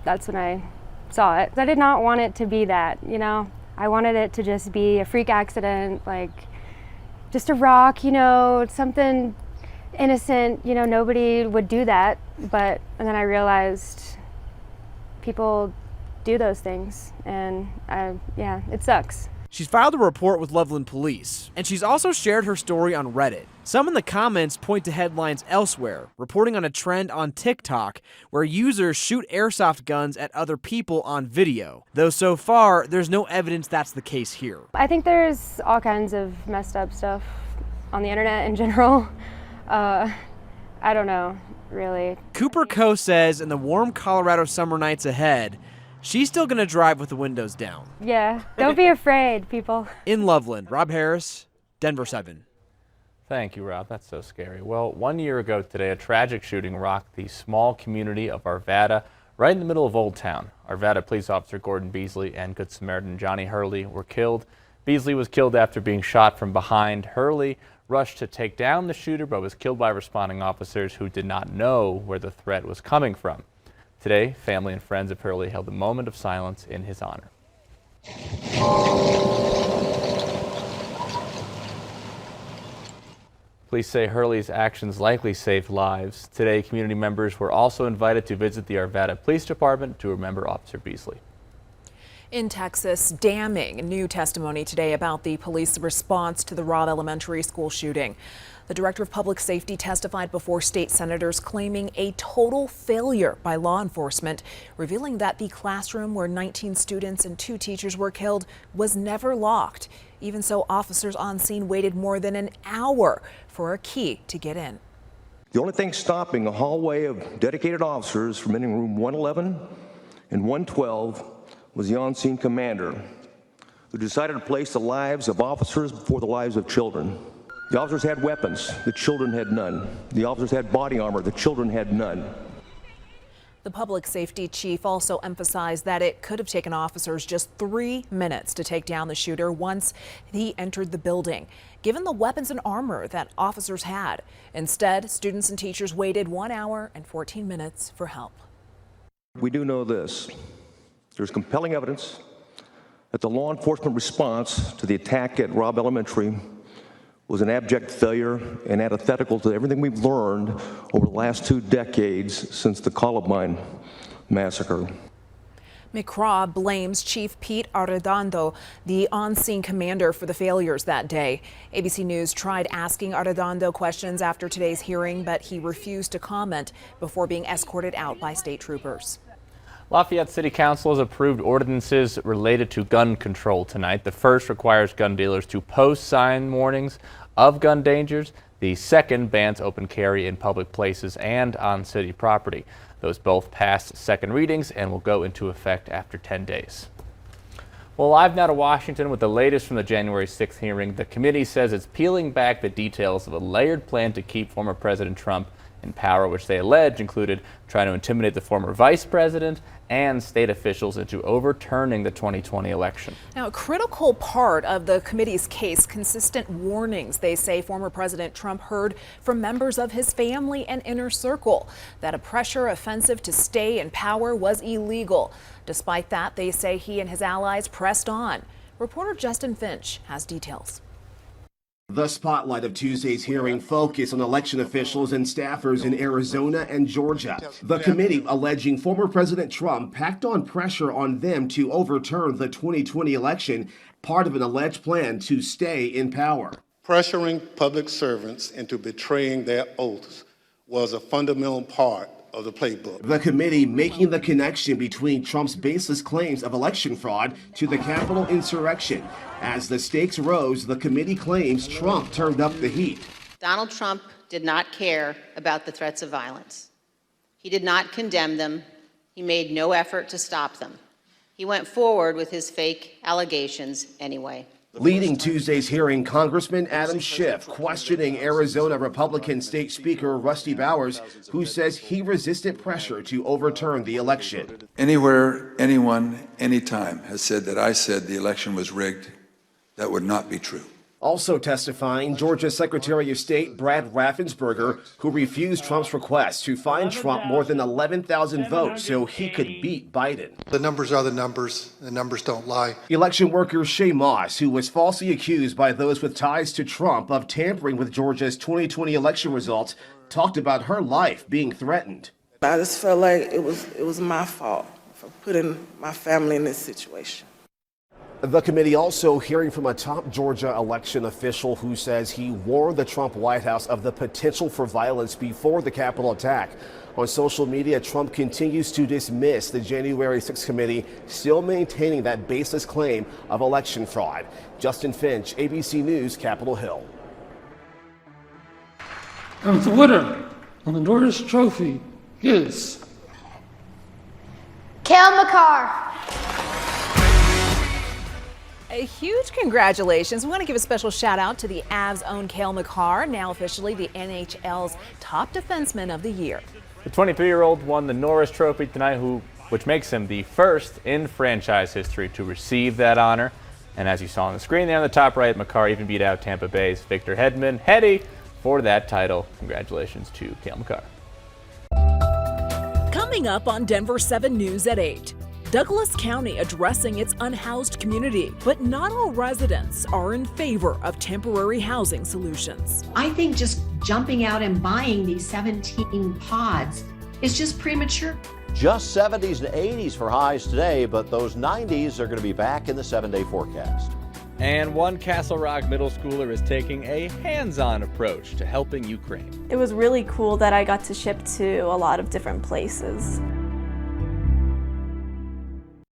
that's when I saw it. I did not want it to be that, you know. I wanted it to just be a freak accident, like just a rock, you know, something innocent, you know, nobody would do that. And then I realized people do those things, and yeah, it sucks. She's filed a report with Loveland police, and she's also shared her story on Reddit. Some in the comments point to headlines elsewhere, reporting on a trend on TikTok where users shoot airsoft guns at other people on video. Though so far, there's no evidence that's the case here. I think there's all kinds of messed up stuff on the internet in general. I don't know, really. Cooper Coe says in the warm Colorado summer nights ahead, she's still gonna drive with the windows down. Yeah, don't be afraid, people. In Loveland, Rob Harris, Denver 7. Thank you, Rob. That's so scary. Well, 1 year ago today, a tragic shooting rocked the small community of Arvada, right in the middle of Old Town. Arvada police officer Gordon Beasley and Good Samaritan Johnny Hurley were killed. Beasley was killed after being shot from behind. Hurley rushed to take down the shooter, but was killed by responding officers who did not know where the threat was coming from. Today, family and friends of Hurley held a moment of silence in his honor. Police say Hurley's actions likely saved lives. Today, community members were also invited to visit the Arvada Police Department to remember Officer Beasley. In Texas, damning new testimony today about the police response to the Robb Elementary School shooting. The director of public safety testified before state senators claiming a total failure by law enforcement, revealing that the classroom where 19 students and 2 teachers were killed was never locked. Even so, officers on scene waited more than an hour for a key to get in. The only thing stopping a hallway of dedicated officers from entering room 111 and 112 was the on-scene commander, who decided to place the lives of officers before the lives of children. The officers had weapons, the children had none. The officers had body armor, the children had none. The public safety chief also emphasized that it could have taken officers just 3 minutes to take down the shooter once he entered the building, given the weapons and armor that officers had. Instead, students and teachers waited 1 hour and 14 minutes for help. We do know this. There's compelling evidence that the law enforcement response to the attack at Robb Elementary was an abject failure and antithetical to everything we've learned over the last 2 decades since the Columbine massacre. McCraw blames Chief Pete Arredondo, the on-scene commander, for the failures that day. ABC News tried asking Arredondo questions after today's hearing, but he refused to comment before being escorted out by state troopers. Lafayette City Council has approved ordinances related to gun control tonight. The first requires gun dealers to post sign warnings of gun dangers. The second bans open carry in public places and on city property. Those both passed second readings and will go into effect after 10 days. Well, live now to Washington with the latest from the January 6th hearing. The committee says it's peeling back the details of a layered plan to keep former President Trump in power, which they allege included trying to intimidate the former vice president and state officials into overturning the 2020 election. Now, a critical part of the committee's case, consistent warnings they say former President Trump heard from members of his family and inner circle that a pressure offensive to stay in power was illegal. Despite that, they say he and his allies pressed on. Reporter Justin Finch has details. The spotlight of Tuesday's hearing focused on election officials and staffers in Arizona and Georgia. The committee alleging former President Trump packed on pressure on them to overturn the 2020 election, part of an alleged plan to stay in power. Pressuring public servants into betraying their oaths was a fundamental part of the playbook. The committee making the connection between Trump's baseless claims of election fraud to the Capitol insurrection. As the stakes rose, the committee claims Trump turned up the heat. Donald Trump did not care about the threats of violence. He did not condemn them. He made no effort to stop them. He went forward with his fake allegations anyway. Leading Tuesday's hearing, Congressman Adam Schiff questioning Arizona Republican State Speaker Rusty Bowers, who says he resisted pressure to overturn the election. Anywhere, anyone, anytime has said that I said the election was rigged, that would not be true. Also testifying, Georgia Secretary of State Brad Raffensperger, who refused Trump's request to find Trump more than 11,000 votes so he could beat Biden. The numbers are the numbers. The numbers don't lie. Election worker Shay Moss, who was falsely accused by those with ties to Trump of tampering with Georgia's 2020 election results, talked about her life being threatened. I just felt like it was my fault for putting my family in this situation. The committee also hearing from a top Georgia election official who says he warned the Trump White House of the potential for violence before the Capitol attack. On social media, Trump continues to dismiss the January 6th committee, still maintaining that baseless claim of election fraud. Justin Finch, ABC News, Capitol Hill. And the winner of the Norris Trophy is Cale Makar. A huge congratulations. We want to give a special shout out to the Avs' own Cale Makar, now officially the NHL's top defenseman of the year. The 23-year-old won the Norris Trophy tonight, which makes him the first in franchise history to receive that honor. And as you saw on the screen there on the top right, Makar even beat out Tampa Bay's Victor Hedman for that title. Congratulations to Cale Makar. Coming up on Denver 7 News at 8. Douglas County addressing its unhoused community, but not all residents are in favor of temporary housing solutions. I think just jumping out and buying these 17 pods is just premature. Just 70s and 80s for highs today, but those 90s are going to be back in the 7-day forecast. And one Castle Rock middle schooler is taking a hands-on approach to helping Ukraine. It was really cool that I got to ship to a lot of different places.